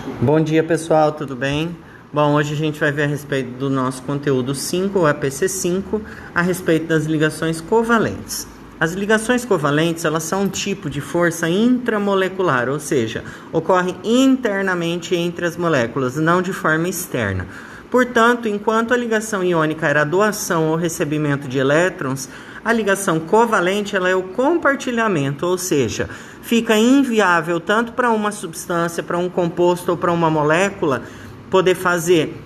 Bom dia, pessoal, tudo bem? Bom, hoje a gente vai ver a respeito do nosso conteúdo 5, o APC5, a respeito das ligações covalentes. As ligações covalentes, elas são um tipo de força intramolecular, ou seja, ocorrem internamente entre as moléculas, não de forma externa. Portanto, enquanto a ligação iônica era a doação ou recebimento de elétrons, a ligação covalente ela é o compartilhamento, ou seja, fica inviável tanto para uma substância, para um composto ou para uma molécula poder fazer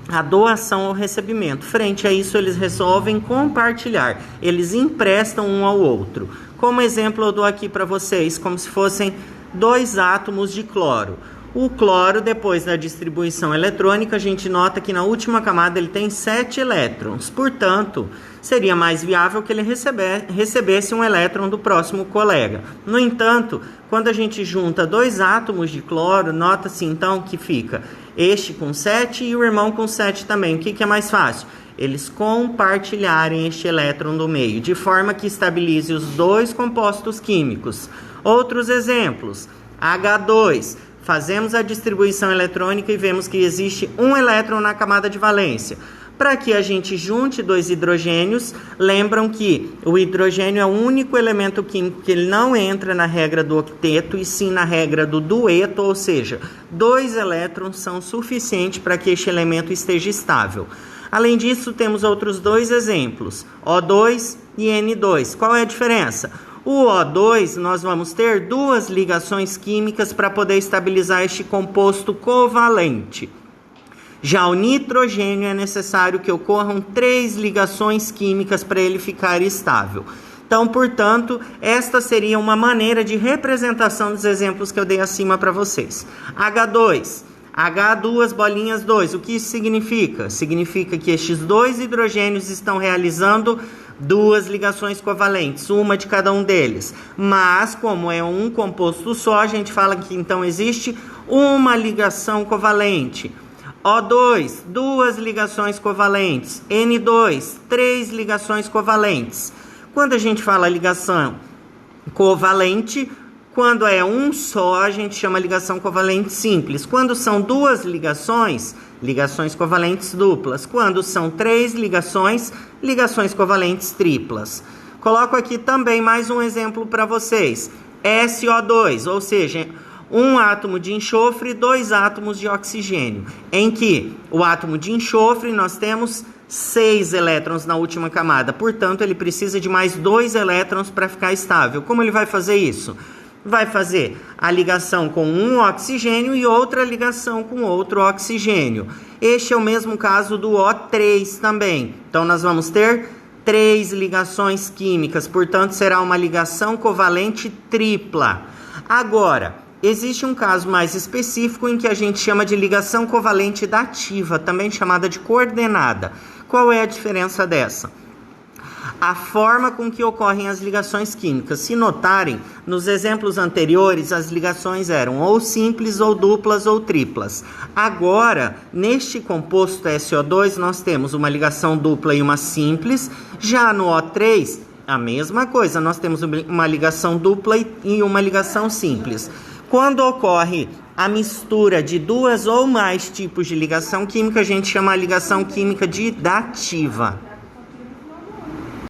a doação ou recebimento. Frente a isso, eles resolvem compartilhar, eles emprestam um ao outro. Como exemplo, eu dou aqui para vocês como se fossem dois átomos de cloro. O cloro, depois da distribuição eletrônica, a gente nota que na última camada ele tem 7 elétrons. Portanto, seria mais viável que ele recebesse um elétron do próximo colega. No entanto, quando a gente junta dois átomos de cloro, nota-se então que fica este com 7 e o irmão com 7 também. O que é mais fácil? Eles compartilharem este elétron do meio, de forma que estabilize os dois compostos químicos. Outros exemplos, H2. Fazemos a distribuição eletrônica e vemos que existe um elétron na camada de valência. Para que a gente junte dois hidrogênios, lembram que o hidrogênio é o único elemento químico que ele não entra na regra do octeto e sim na regra do dueto, ou seja, 2 elétrons são suficientes para que este elemento esteja estável. Além disso, temos outros dois exemplos, O2 e N2. Qual é a diferença? O O2, nós vamos ter 2 ligações químicas para poder estabilizar este composto covalente. Já o nitrogênio é necessário que ocorram 3 ligações químicas para ele ficar estável. Então, portanto, esta seria uma maneira de representação dos exemplos que eu dei acima para vocês. H2, H2 bolinhas 2, o que isso significa? Significa que estes 2 hidrogênios estão realizando 2 ligações covalentes, uma de cada um deles. Mas, como é um composto só, a gente fala que então existe uma ligação covalente. O2, 2 ligações covalentes. N2, 3 ligações covalentes. Quando a gente fala ligação covalente, quando é um só, a gente chama ligação covalente simples. Quando são 2 ligações, ligações covalentes duplas. Quando são 3 ligações, ligações covalentes triplas. Coloco aqui também mais um exemplo para vocês. SO2, ou seja, um átomo de enxofre e 2 átomos de oxigênio, em que o átomo de enxofre nós temos 6 elétrons na última camada, portanto ele precisa de mais 2 elétrons para ficar estável. Como ele vai fazer isso? Vai fazer a ligação com um oxigênio e outra ligação com outro oxigênio. Este é o mesmo caso do O3 também. Então nós vamos ter 3 ligações químicas, portanto será uma ligação covalente tripla. Agora, existe um caso mais específico em que a gente chama de ligação covalente dativa, também chamada de coordenada. Qual é a diferença dessa? A forma com que ocorrem as ligações químicas. Se notarem, nos exemplos anteriores, as ligações eram ou simples, ou duplas, ou triplas. Agora, neste composto SO2, nós temos uma ligação dupla e uma simples. Já no O3, a mesma coisa, nós temos uma ligação dupla e uma ligação simples. Quando ocorre a mistura de 2 ou mais tipos de ligação química, a gente chama a ligação química de dativa.